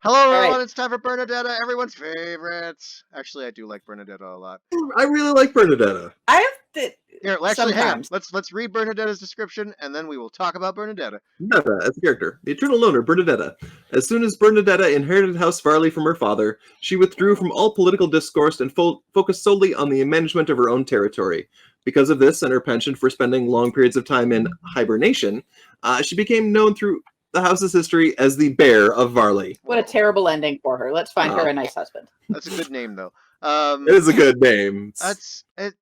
Hello, All everyone. right. It's time for Bernadetta, everyone's favorite. Actually, I do like Bernadetta a lot. I really like Bernadetta. I have to. Here, actually, hang on. Sometimes. Let's read Bernadetta's description, and then we will talk about Bernadetta. Bernadetta, as a character. The eternal loner, Bernadetta. As soon as Bernadetta inherited House Farley from her father, she withdrew from all political discourse and focused solely on the management of her own territory. Because of this and her penchant for spending long periods of time in hibernation, she became known through the house's history as the Bear of Varley. What a terrible ending for her. Let's find her a nice husband. That's a good name, though. It is a good name. That's it.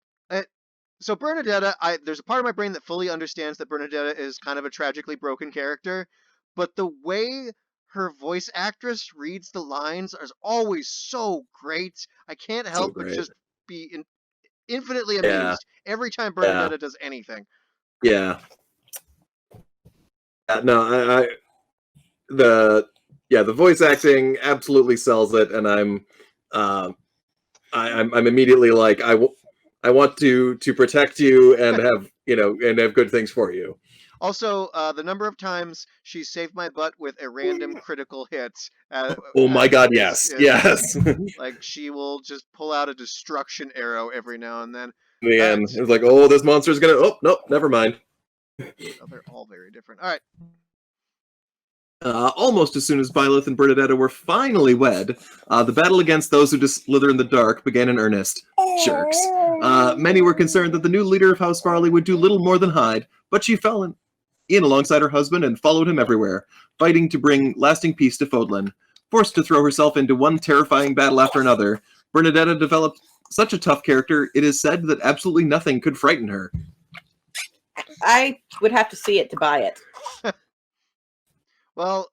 So Bernadetta, there's a part of my brain that fully understands that Bernadetta is kind of a tragically broken character, but the way her voice actress reads the lines is always so great. I can't help but just be infinitely amused every time Bernadetta does anything. Yeah. No, the voice acting absolutely sells it, and I'm immediately like, I want to protect you and have good things for you. Also, the number of times she saved my butt with a random critical hit. Oh my god, yes. Like, she will just pull out a destruction arrow every now and then. In the end, it's like, oh, this monster's gonna... Oh, nope, never mind. Oh, they're all very different. All right. Almost as soon as Byleth and Bernadetta were finally wed, the battle against those who just slither in the dark began in earnest. Jerks. Many were concerned that the new leader of House Farley would do little more than hide, but she fell in alongside her husband and followed him everywhere, fighting to bring lasting peace to Fodlan. Forced to throw herself into one terrifying battle after another, Bernadetta developed such a tough character, it is said that absolutely nothing could frighten her. I would have to see it to buy it. Well,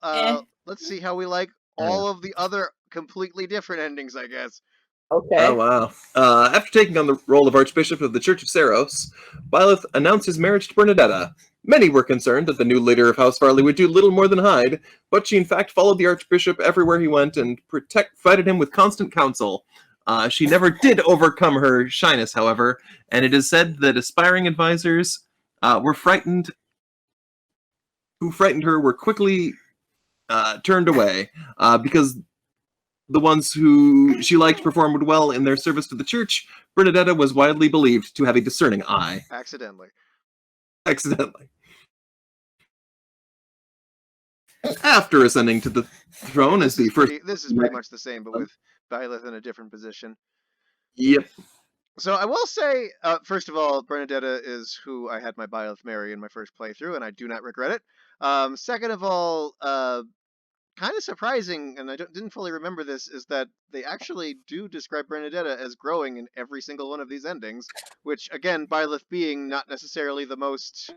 let's see how we like all of the other completely different endings, I guess. Okay. Oh, wow. After taking on the role of Archbishop of the Church of Saros, Byleth announced his marriage to Bernadetta. Many were concerned that the new leader of House Farley would do little more than hide, but she in fact followed the Archbishop everywhere he went and provided him with constant counsel. She never did overcome her shyness, however, and it is said that aspiring advisors who frightened her were quickly turned away because the ones who she liked performed well in their service to the church. Bernadetta was widely believed to have a discerning eye. Accidentally. After ascending to the throne as the first... This is pretty much the same, but with Byleth in a different position. Yep. So I will say, first of all, Bernadetta is who I had my Byleth marry in my first playthrough, and I do not regret it. Second of all, kind of surprising, and I didn't fully remember this, is that they actually do describe Bernadetta as growing in every single one of these endings, which, again, Byleth being not necessarily the most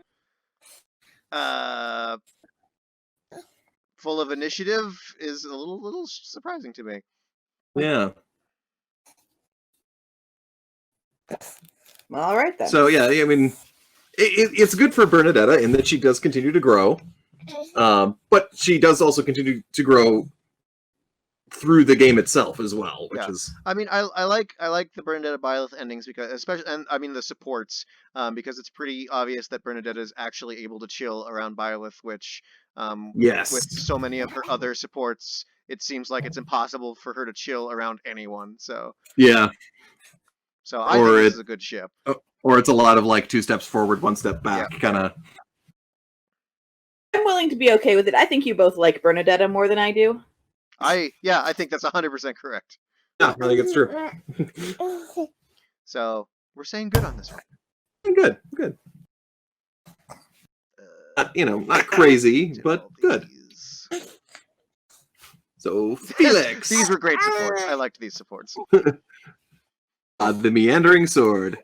full of initiative is a little surprising to me. Yeah. All right, then. So, yeah, I mean, it's good for Bernadetta in that she does continue to grow, but she does also continue to grow through the game itself as well, which is... I mean, I like the Bernadetta Byleth endings because, especially, and I mean the supports, because it's pretty obvious that Bernadetta is actually able to chill around Byleth, which, yes, with so many of her other supports, it seems like it's impossible for her to chill around anyone. So yeah. So I think this is a good ship. Or it's a lot of like 2 steps forward, 1 step back, kind of. I'm willing to be okay with it. I think you both like Bernadetta more than I do. I think that's 100% correct. Yeah, I think it's true. So we're saying good on this one. Good. Not crazy, but good. So Felix. These were great supports. I liked these supports. The Meandering Sword.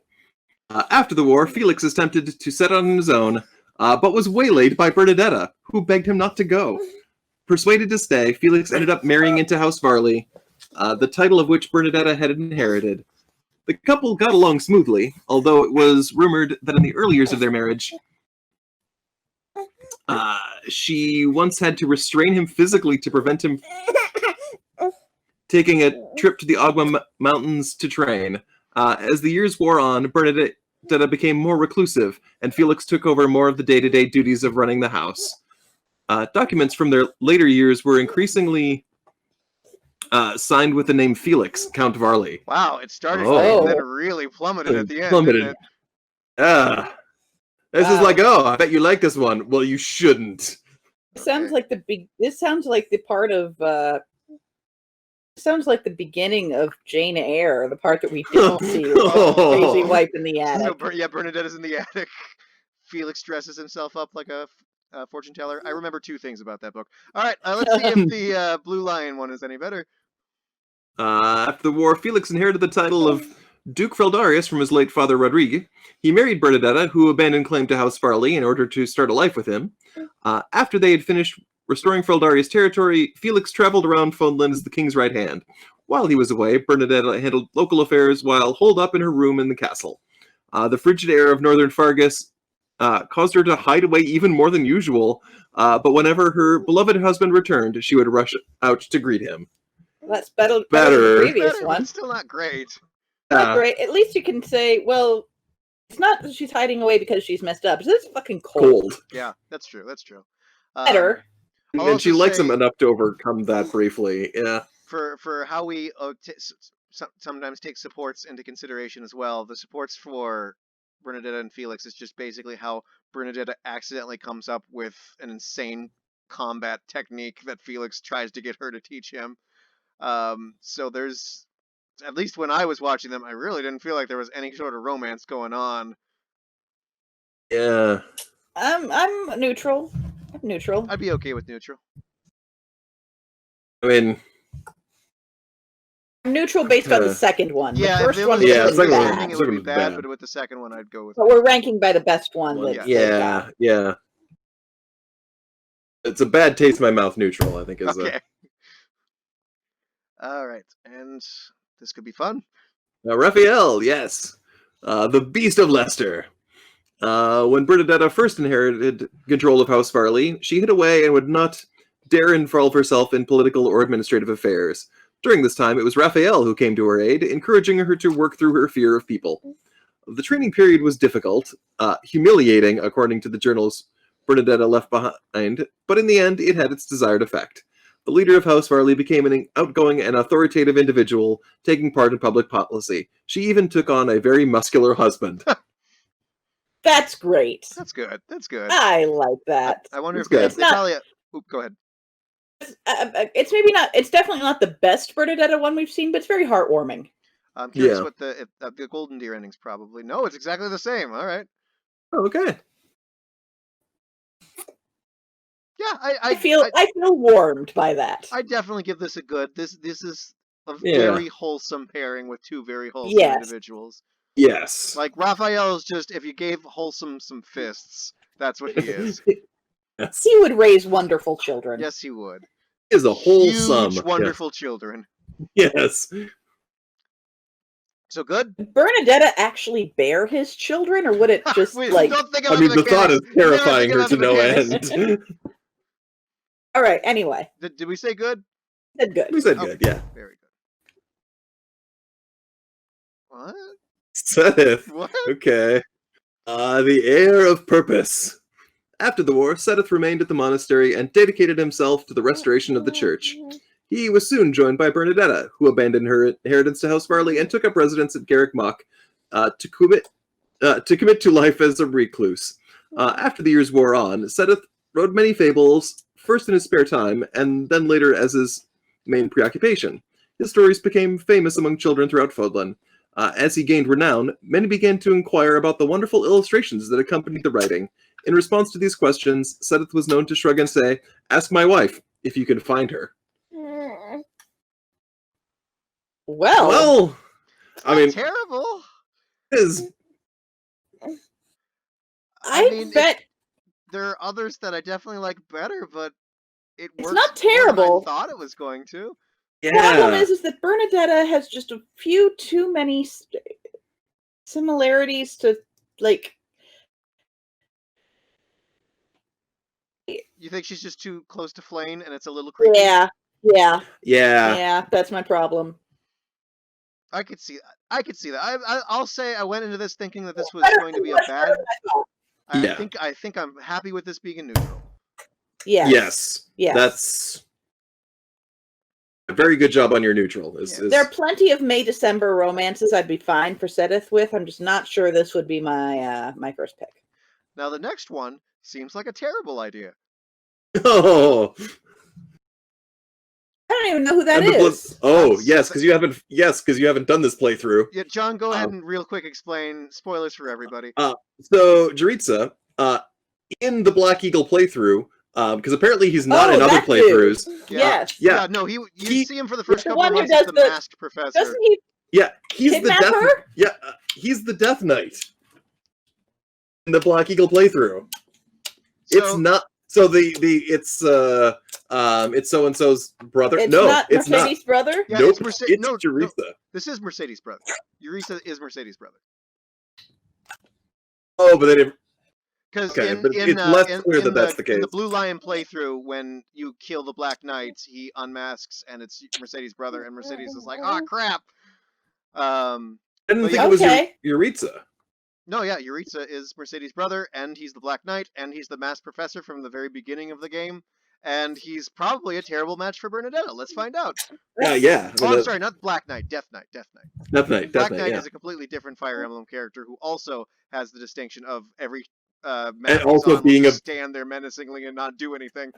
After the war, Felix is tempted to set out on his own, but was waylaid by Bernadetta, who begged him not to go. Persuaded to stay, Felix ended up marrying into House Farley, the title of which Bernadetta had inherited. The couple got along smoothly, although it was rumored that in the early years of their marriage, she once had to restrain him physically to prevent him taking a trip to the Agua Mountains to train. As the years wore on, Bernadetta became more reclusive, and Felix took over more of the day-to-day duties of running the house. Documents from their later years were increasingly signed with the name Felix, Count Varley. Wow, it started Oh. great and then really plummeted at the end, didn't it? Ah. This is Wow. like, oh, I bet you like this one. Well, you shouldn't. It sounds Okay. like this sounds like the part of sounds like the beginning of Jane Eyre, the part that we don't see. Oh. Crazy wife in the So attic. Bernadetta's in the attic. Felix dresses himself up like a fortune teller. I remember two things about that book. All right, let's see if the Blue Lion one is any better. After the war, Felix inherited the title of Duke Feldarius from his late father Rodrigue. He married Bernadetta, who abandoned claim to House Farley in order to start a life with him. After they had finished restoring Feldarius' territory, Felix traveled around Fonland as the king's right hand. While he was away, Bernadetta handled local affairs while holed up in her room in the castle. The frigid air of northern Fargus caused her to hide away even more than usual, but whenever her beloved husband returned, she would rush out to greet him. That's better than Better. the previous Better, but one. it's still not great. Not great. At least you can say, well, it's not that she's hiding away because she's messed up. It's fucking cold. Yeah, that's true. That's true. Better. I'll And she also likes him say- enough to overcome that briefly. Yeah. For how we sometimes take supports into consideration as well. The supports for Bernadetta and Felix is just basically how Bernadetta accidentally comes up with an insane combat technique that Felix tries to get her to teach him. So there's, at least when I was watching them, I really didn't feel like there was any sort of romance going on. Yeah. I'm neutral. I'm neutral. I'd be okay with neutral. I mean, I'm neutral based on the second one. Yeah, the first if it one was Yeah, was the second one- bad. beginning, it second would be one's bad, bad. but with the second one, I'd go with. But we're ranking by the best one. Well, That yeah. yeah. It's a bad taste in my mouth neutral, I think, is Okay. All right, and this could be fun. Raphael, yes. The Beast of Leicester. When Bernadetta first inherited control of House Farley, she hid away and would not dare involve herself in political or administrative affairs. During this time, it was Raphael who came to her aid, encouraging her to work through her fear of people. The training period was difficult, humiliating, according to the journals Bernadetta left behind, but in the end, it had its desired effect. The leader of House Farley became an outgoing and authoritative individual, taking part in public policy. She even took on a very muscular husband. That's great. That's good. That's good. I like that. I wonder It's if they, good. they probably. Oop, go ahead. It's maybe not. It's definitely not the best Bernadetta one we've seen, but it's very heartwarming. I'm curious Yeah. what the Golden Deer ending's probably. No, it's exactly the same. All right. Okay. Yeah, I feel warmed by that. I definitely give this a good. This is a Yeah. very wholesome pairing with two very wholesome Yes. individuals. Yes. Like Raphael is just, if you gave wholesome some fists, that's what he is. Yes. He would raise wonderful children. Yes, he would. He is a wholesome. Huge, wonderful children. Yes. So good. Would Bernadetta actually bear his children, or would it just Wait, like? don't think I about mean, the thought mechanics. is terrifying Never her think to about no the mechanics. end. All right. Anyway, Did we say good? said good. We said Okay. good, yeah. Very good. What? Seth. What? Okay. The Heir of Purpose. After the war, Seth remained at the monastery and dedicated himself to the restoration of the church. He was soon joined by Bernadetta, who abandoned her inheritance to House Farley and took up residence at Garrick Mock to commit to life as a recluse. After the years wore on, Seth wrote many fables, first in his spare time, and then later as his main preoccupation. His stories became famous among children throughout Fodlan. As he gained renown, many began to inquire about the wonderful illustrations that accompanied the writing. In response to these questions, Seth was known to shrug and say, "Ask my wife, if you can find her." Well, I mean, terrible. it is. I mean, bet there are others that I definitely like better, but It's works not more than terrible. I thought it was going to. the problem Yeah. is that Bernadetta has just a few too many similarities to like. You think she's just too close to Flane, and it's a little creepy? Yeah. Yeah. That's my problem. I could see that. I'll say I went into this thinking that this was Better- going to be a much bad. better than I thought. Yeah. I think I'm happy with this being a neutral. Yes. Yes. Yes. That's. A very good job on your neutral. There are plenty of May-December romances I'd be fine for Sedith with. I'm just not sure this would be my my first pick. Now the next one seems like a terrible idea. Oh, I don't even know who that and the is. yes, because you haven't done this playthrough. Yeah, John, go ahead and real quick explain spoilers for everybody. So Jaritza, in the Black Eagle playthrough, because apparently he's not in other playthroughs. Yes. Yeah. No, you see him for the first couple of months as the masked professor. Doesn't he? Yeah, he's the Kidnap death. her? Yeah, he's the Death Knight in the Black Eagle playthrough. It's not. So it's so and so's brother. It's no, not it's Mercedes' not. brother. Yeah, Nope, it's Jaritza. No, this is Mercedes' brother. Jaritza is Mercedes' brother. Oh, but they didn't. Because it's less clear that that's the case. In the Blue Lion playthrough, when you kill the Black Knight, he unmasks and it's Mercedes' brother, and Mercedes is like, "Oh crap!" I didn't think it was Jaritza. No, yeah, Jaritza is Mercedes' brother, and he's the Black Knight, and he's the masked professor from the very beginning of the game, and he's probably a terrible match for Bernadetta. Let's find out. Yeah. I'm sorry, not Black Knight, Death Knight. Black Knight yeah. is a completely different Fire Emblem character who also has the distinction of every and also being stand there menacingly and not do anything.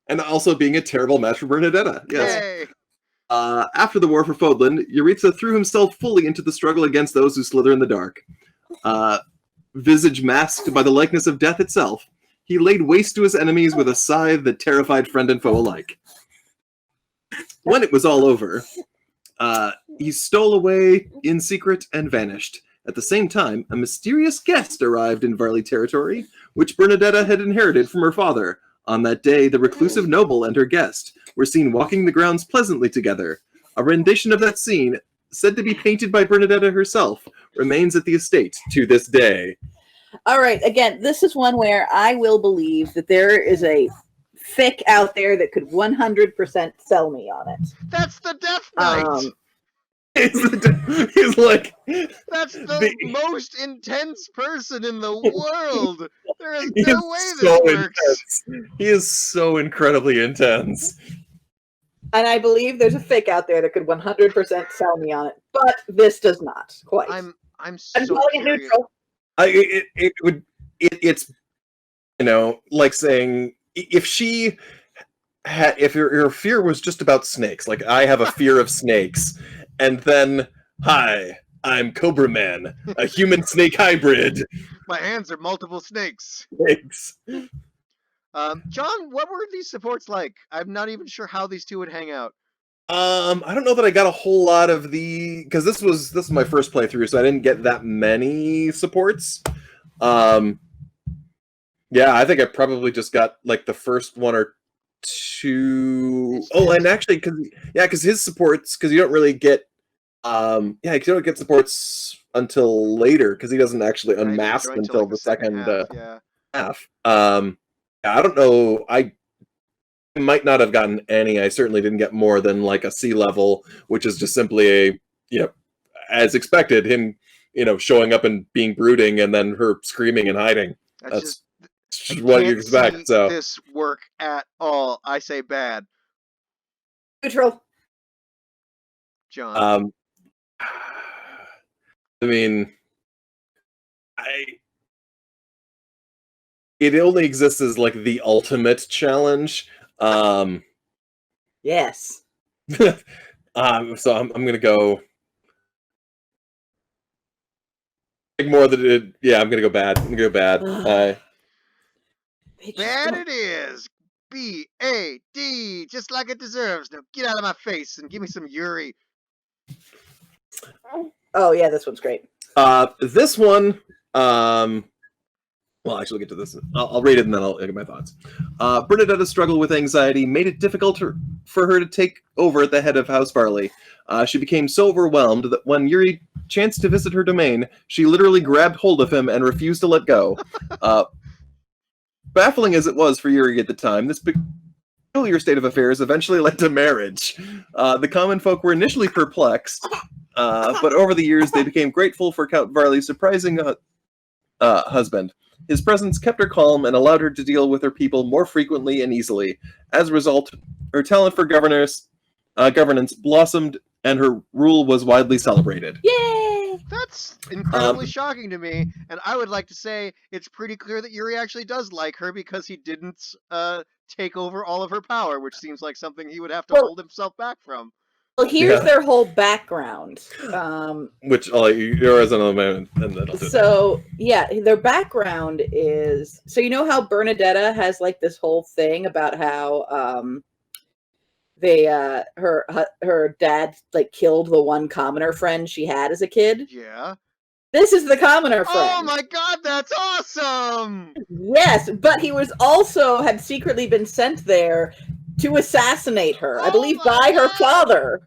And also being a terrible match for Bernadetta. Yes. Yay! After the war for Fodlan, Jaritza threw himself fully into the struggle against those who slither in the dark. Visage masked by the likeness of death itself, he laid waste to his enemies with a scythe that terrified friend and foe alike. When it was all over, he stole away in secret and vanished. At the same time, a mysterious guest arrived in Varley territory, which Bernadetta had inherited from her father. On that day, the reclusive noble and her guest were seen walking the grounds pleasantly together. A rendition of that scene, said to be painted by Bernadetta herself, remains at the estate to this day. All right, again, this is one where I will believe that there is a fic out there that could 100% sell me on it. That's the Death Knight! He's like... That's the most intense person in the world! There is no way this works! Intense. He is so incredibly intense. And I believe there's a fic out there that could 100% sell me on it, but this does not quite. I'm so calling it neutral. It's like saying if your fear was just about snakes, like I have a fear of snakes, and then hi, I'm Cobra Man, a human snake hybrid. My hands are multiple snakes. Snakes. John, what were these supports like? I'm not even sure how these two would hang out. I don't know that I got a whole lot of because this was my first playthrough, so I didn't get that many supports. Yeah, I think I probably just got like the first one or two. Oh, and actually, because his supports, because you don't really get, you don't get supports until later, because he doesn't actually unmask until like the second half. I don't know. I might not have gotten any. I certainly didn't get more than like a C level, which is just simply as expected, him, showing up and being brooding, and then her screaming and hiding. That's just what you expect. So this work at all. I say bad. Neutral. John. I mean, it only exists as like the ultimate challenge. Yes. So I'm gonna go. More than it. Yeah, I'm gonna go bad. I'm gonna go bad. Bad it is. B-A-D, just like it deserves. Now get out of my face and give me some Yuri. Oh yeah, this one's great. This one. Well, actually, we'll get to this. I'll read it and then I'll get my thoughts. Bernadetta's struggle with anxiety made it difficult for her to take over at the head of House Varley. She became so overwhelmed that when Yuri chanced to visit her domain, she literally grabbed hold of him and refused to let go. Baffling as it was for Yuri at the time, this peculiar state of affairs eventually led to marriage. The common folk were initially perplexed, but over the years they became grateful for Count Varley's surprising husband. His presence kept her calm and allowed her to deal with her people more frequently and easily. As a result, her talent for governess governance blossomed, and her rule was widely celebrated. Yay! That's incredibly shocking to me, and I would like to say it's pretty clear that Yuri actually does like her because he didn't take over all of her power, which seems like something he would have to hold himself back from. Well, here's their whole background. Which I'll let you as another moment, and then I'll do So yeah, their background is so you know how Bernadetta has like this whole thing about how they her dad like killed the one commoner friend she had as a kid. Yeah. This is the commoner friend. Oh my god, that's awesome! Yes, but he was also had secretly been sent there to assassinate her, I believe by her father.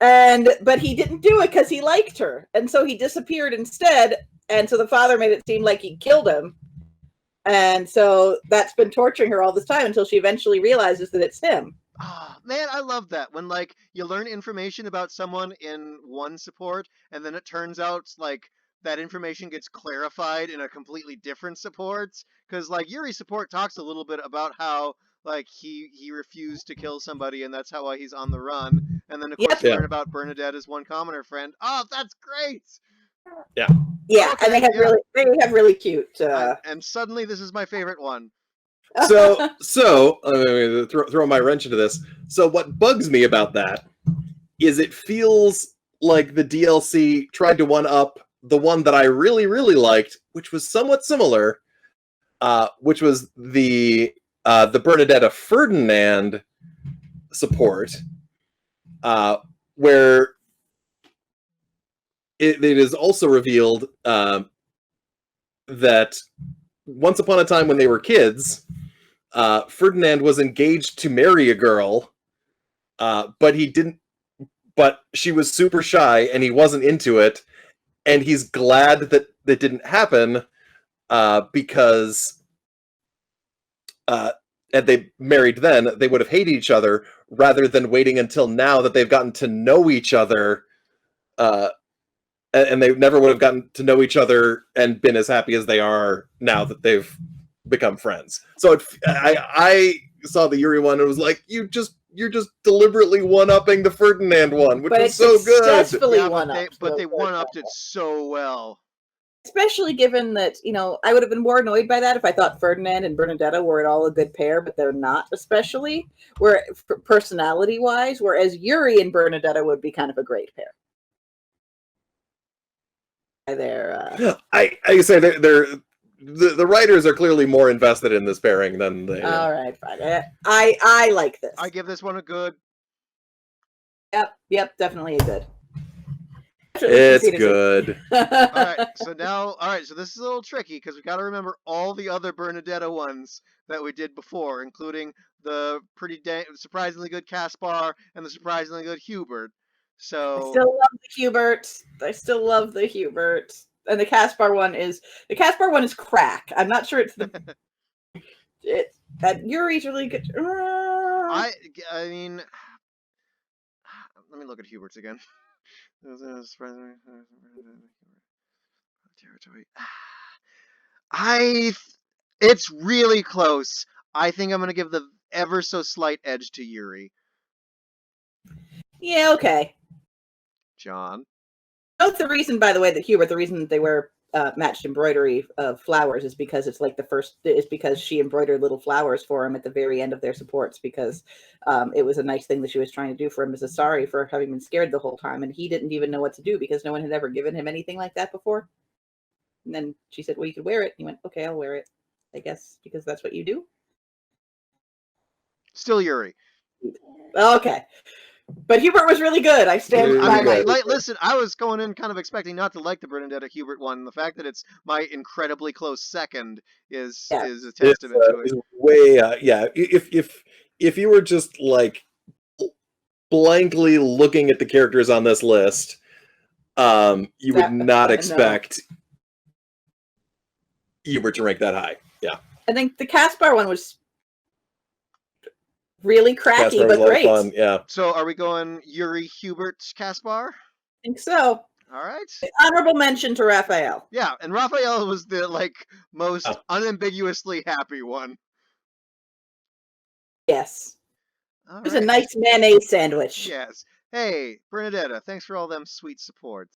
But he didn't do it because he liked her, and so he disappeared instead. And so the father made it seem like he killed him, and so that's been torturing her all this time until she eventually realizes that it's him. Oh, man, I love that when like you learn information about someone in one support, and then it turns out like that information gets clarified in a completely different support. Because like Yuri's support talks a little bit about how like he refused to kill somebody, and that's how he's on the run. And then of course you learn about Bernadetta's one commoner friend. Oh, that's great! Yeah, Okay, and they have really cute. And suddenly this is my favorite one. So throw my wrench into this. So what bugs me about that is it feels like the DLC tried to one up the one that I really, really liked, which was somewhat similar, which was the Bernadetta Ferdinand support, where it is also revealed that once upon a time when they were kids, Ferdinand was engaged to marry a girl, but he didn't. But she was super shy, and he wasn't into it. And he's glad that that didn't happen because, had they married then, they would have hated each other rather than waiting until now that they've gotten to know each other. And they never would have gotten to know each other and been as happy as they are now that they've become friends. So I saw the Yuri one and was like, you're just deliberately one-upping the Ferdinand one, which was so good. But they one-upped it so well. Especially given that, I would have been more annoyed by that if I thought Ferdinand and Bernadetta were at all a good pair, but they're not, especially where personality-wise, whereas Yuri and Bernadetta would be kind of a great pair. I say the writers are clearly more invested in this pairing than they. All right, fine. I like this. I give this one a good. Yep, definitely a good. It's good. All right, so this is a little tricky because we got to remember all the other Bernadetta ones that we did before, including the surprisingly good Caspar and the surprisingly good Hubert. So I still love the Hubert. And the Caspar one is crack. I'm not sure it's that Yuri's really good. I mean, let me look at Hubert's again. Territory. It's really close. I think I'm gonna give the ever so slight edge to Yuri. Yeah, okay. John. That's the reason, by the way, the reason that they wear matched embroidery of flowers is because it's like because she embroidered little flowers for him at the very end of their supports, because it was a nice thing that she was trying to do for him as a sorry for having been scared the whole time, and he didn't even know what to do because no one had ever given him anything like that before. And then she said, well, you could wear it. He went, okay, I'll wear it, I guess, because that's what you do. Still Yuri. Okay. But Hubert was really good. I stand by my. Listen, I was going in kind of expecting not to like the Bernadetta Hubert one. The fact that it's my incredibly close second is a testament to it. Way, if you were just like blankly looking at the characters on this list, you would not expect Hubert to rank that high. Yeah, I think the Caspar one was really cracky, Caspar but great. Fun, yeah. So are we going Yuri, Hubert, Caspar? I think so. All right. Honorable mention to Raphael. Yeah, and Raphael was the most unambiguously happy one. Yes. All It was a right. nice mayonnaise sandwich. Yes. Hey, Bernadetta, thanks for all them sweet supports.